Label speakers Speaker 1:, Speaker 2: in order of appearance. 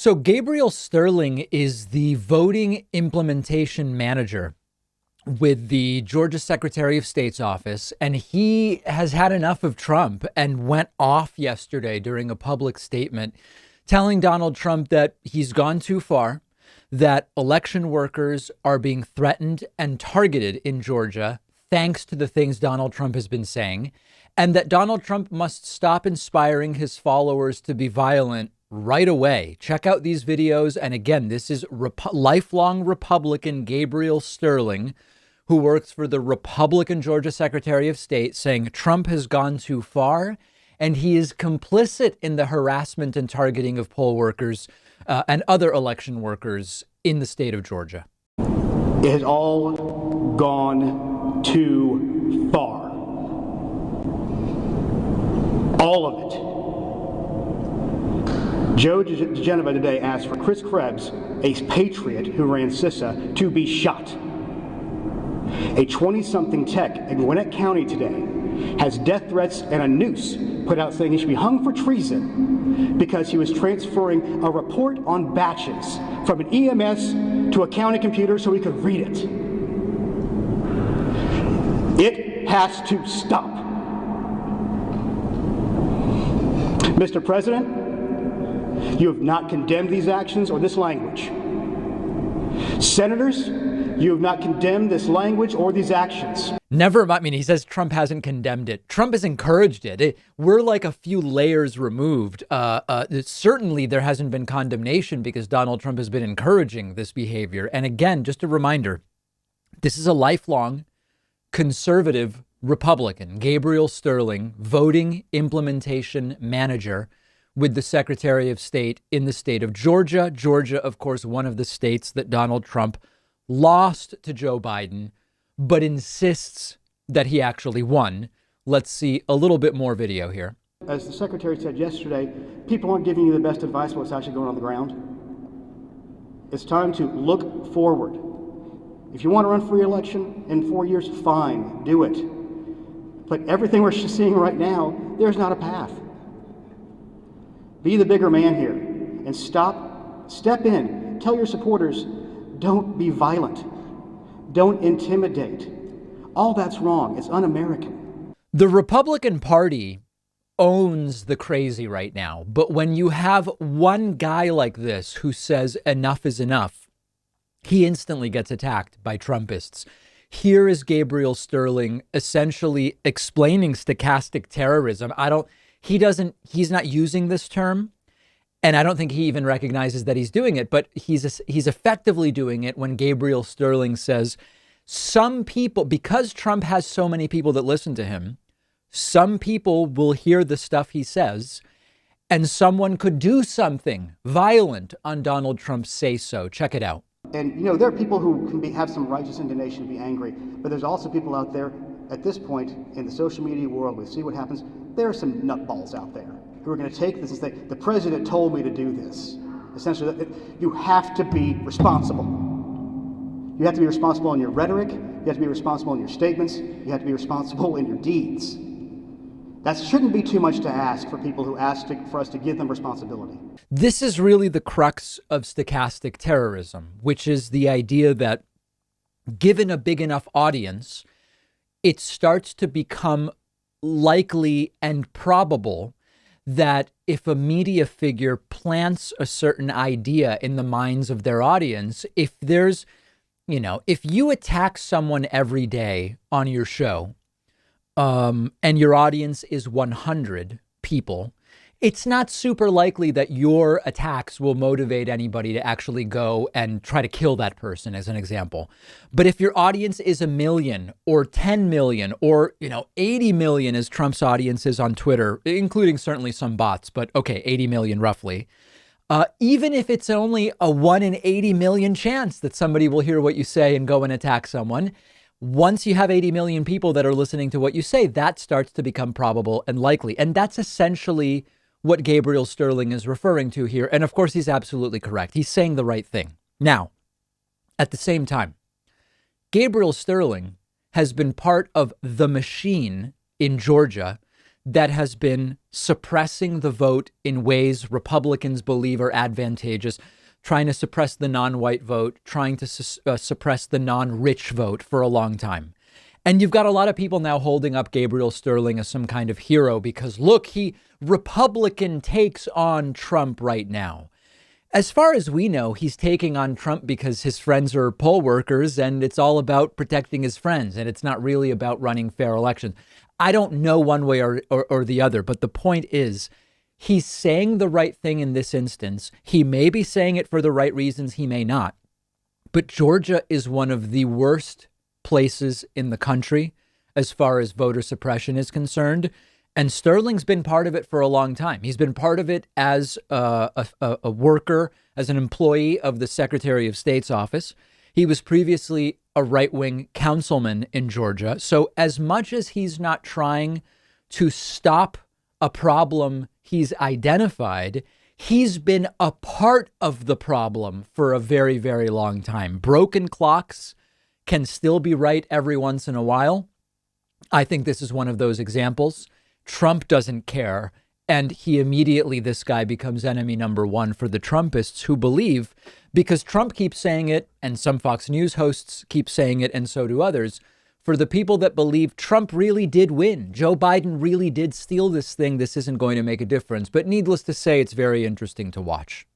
Speaker 1: So Gabriel Sterling is the voting implementation manager with the Georgia Secretary of State's office, and he has had enough of Trump and went off yesterday during a public statement telling Donald Trump that he's gone too far, that election workers are being threatened and targeted in Georgia thanks to the things Donald Trump has been saying, and that Donald Trump must stop inspiring his followers to be violent right away. Check out these videos. And again, this is lifelong Republican Gabriel Sterling, who works for the Republican Georgia Secretary of State, saying Trump has gone too far and he is complicit in the harassment and targeting of poll workers and other election workers in the state of Georgia.
Speaker 2: It has all gone too far. All of it. Joe DeGeneva today asked for Chris Krebs, a patriot who ran CISA, to be shot. A 20-something tech in Gwinnett County today has death threats and a noose put out saying he should be hung for treason because he was transferring a report on batches from an EMS to a county computer so he could read it. It has to stop. Mr. President, you have not condemned these actions or this language. Senators, you have not condemned this language or these actions.
Speaker 1: Never, I mean, he says Trump hasn't condemned it. Trump has encouraged it. We're like a few layers removed. Certainly there hasn't been condemnation because Donald Trump has been encouraging this behavior. And again, just a reminder, this is a lifelong conservative Republican, Gabriel Sterling, voting implementation manager with the Secretary of State in the state of Georgia. Georgia, of course, one of the states that Donald Trump lost to Joe Biden, but insists that he actually won. Let's see a little bit more video here.
Speaker 2: As the Secretary said yesterday, people aren't giving you the best advice on what's actually going on the ground. It's time to look forward. If you want to run for re-election in 4 years, fine, do it. But everything we're seeing right now, there's not a path. Be the bigger man here and step in, tell your supporters, don't be violent, don't intimidate. All that's wrong. It's un-American.
Speaker 1: The Republican Party owns the crazy right now. But when you have one guy like this who says enough is enough, he instantly gets attacked by Trumpists. Here is Gabriel Sterling essentially explaining stochastic terrorism. He's not using this term, and I don't think he even recognizes that he's doing it, but he's effectively doing it when Gabriel Sterling says some people, because Trump has so many people that listen to him, some people will hear the stuff he says, and someone could do something violent on Donald Trump's say-so. Check it out.
Speaker 2: And, there are people who can have some righteous indignation to be angry, but there's also people out there at this point in the social media world, we see what happens. There are some nutballs out there who are going to take this and say, the president told me to do this. Essentially, you have to be responsible. You have to be responsible in your rhetoric. You have to be responsible in your statements. You have to be responsible in your deeds. That shouldn't be too much to ask for people who ask for us to give them responsibility.
Speaker 1: This is really the crux of stochastic terrorism, which is the idea that given a big enough audience, it starts to become likely and probable that if a media figure plants a certain idea in the minds of their audience, if you attack someone every day on your show, and your audience is 100 people, it's not super likely that your attacks will motivate anybody to actually go and try to kill that person, as an example. But if your audience is 1 million or 10 million or, 80 million as Trump's audience is on Twitter, including certainly some bots, but okay, 80 million roughly. Even if it's only a 1 in 80 million chance that somebody will hear what you say and go and attack someone, once you have 80 million people that are listening to what you say, that starts to become probable and likely. And that's essentially what Gabriel Sterling is referring to here. And of course, he's absolutely correct. He's saying the right thing. Now, at the same time, Gabriel Sterling has been part of the machine in Georgia that has been suppressing the vote in ways Republicans believe are advantageous, trying to suppress the non-white vote, trying to suppress the non-rich vote for a long time. And you've got a lot of people now holding up Gabriel Sterling as some kind of hero because, look, Republican takes on Trump right now. As far as we know, he's taking on Trump because his friends are poll workers and it's all about protecting his friends. And it's not really about running fair elections. I don't know one way or the other, but the point is he's saying the right thing in this instance. He may be saying it for the right reasons. He may not. But Georgia is one of the worst places in the country as far as voter suppression is concerned. And Sterling's been part of it for a long time. He's been part of it as a worker, as an employee of the Secretary of State's office. He was previously a right-wing councilman in Georgia. So as much as he's not trying to stop a problem he's identified, he's been a part of the problem for a very, very long time. Broken clocks can still be right every once in a while. I think this is one of those examples. Trump doesn't care. And this guy becomes enemy number one for the Trumpists who believe, because Trump keeps saying it and some Fox News hosts keep saying it and so do others, for the people that believe Trump really did win, Joe Biden really did steal this thing, this isn't going to make a difference. But needless to say, it's very interesting to watch.